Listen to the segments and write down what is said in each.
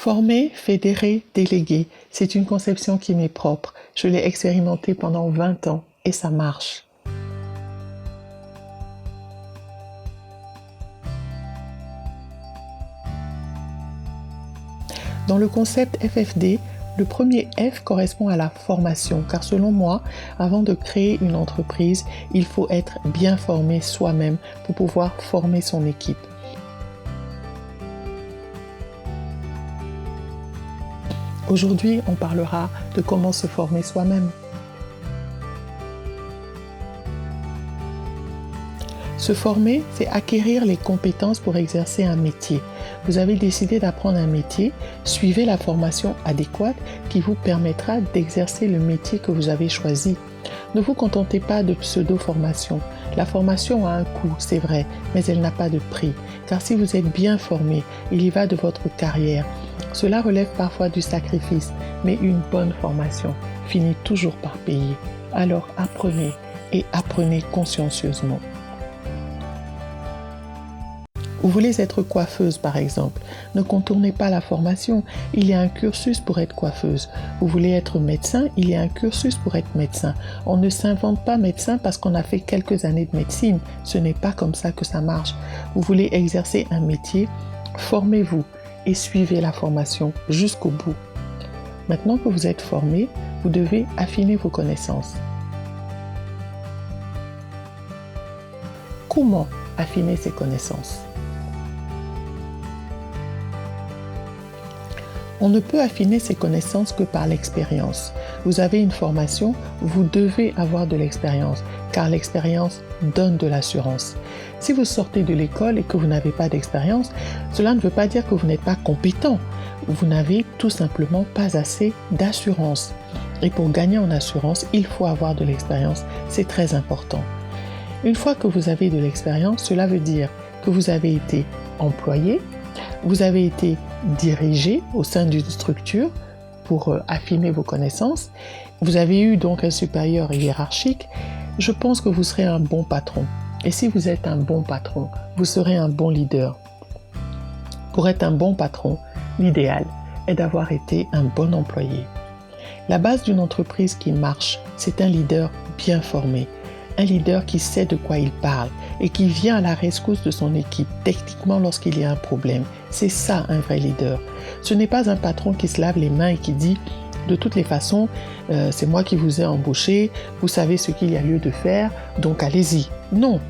Former, fédérer, déléguer, c'est une conception qui m'est propre. Je l'ai expérimentée pendant 20 ans et ça marche. Dans le concept FFD, le premier F correspond à la formation, car selon moi, avant de créer une entreprise, il faut être bien formé soi-même pour pouvoir former son équipe. Aujourd'hui, on parlera de comment se former soi-même. Se former, c'est acquérir les compétences pour exercer un métier. Vous avez décidé d'apprendre un métier, suivez la formation adéquate qui vous permettra d'exercer le métier que vous avez choisi. Ne vous contentez pas de pseudo-formation. La formation a un coût, c'est vrai, mais elle n'a pas de prix. Car si vous êtes bien formé, il y va de votre carrière. Cela relève parfois du sacrifice, mais une bonne formation finit toujours par payer. Alors apprenez et apprenez consciencieusement. Vous voulez être coiffeuse par exemple, ne contournez pas la formation, il y a un cursus pour être coiffeuse. Vous voulez être médecin, il y a un cursus pour être médecin. On ne s'invente pas médecin parce qu'on a fait quelques années de médecine, ce n'est pas comme ça que ça marche. Vous voulez exercer un métier, formez-vous et suivez la formation jusqu'au bout. Maintenant que vous êtes formé, vous devez affiner vos connaissances. Comment affiner ses connaissances ? On ne peut affiner ses connaissances que par l'expérience. Vous avez une formation, vous devez avoir de l'expérience, car l'expérience donne de l'assurance. Si vous sortez de l'école et que vous n'avez pas d'expérience, cela ne veut pas dire que vous n'êtes pas compétent. Vous n'avez tout simplement pas assez d'assurance. Et pour gagner en assurance, il faut avoir de l'expérience. C'est très important. Une fois que vous avez de l'expérience, cela veut dire que vous avez été employé, vous avez été dirigé au sein d'une structure pour affiner vos connaissances. Vous avez eu donc un supérieur hiérarchique. Je pense que vous serez un bon patron. Et si vous êtes un bon patron, vous serez un bon leader. Pour être un bon patron, l'idéal est d'avoir été un bon employé. La base d'une entreprise qui marche, c'est un leader bien formé. Un leader qui sait de quoi il parle et qui vient à la rescousse de son équipe techniquement lorsqu'il y a un problème. C'est ça un vrai leader. Ce n'est pas un patron qui se lave les mains et qui dit « de toutes les façons, c'est moi qui vous ai embauché, vous savez ce qu'il y a lieu de faire, donc allez-y ». Non,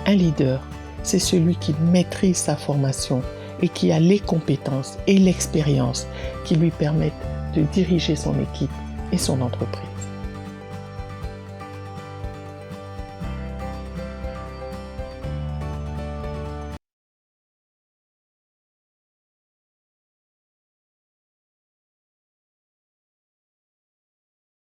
un leader, c'est celui qui maîtrise sa formation et qui a les compétences et l'expérience qui lui permettent de diriger son équipe et son entreprise.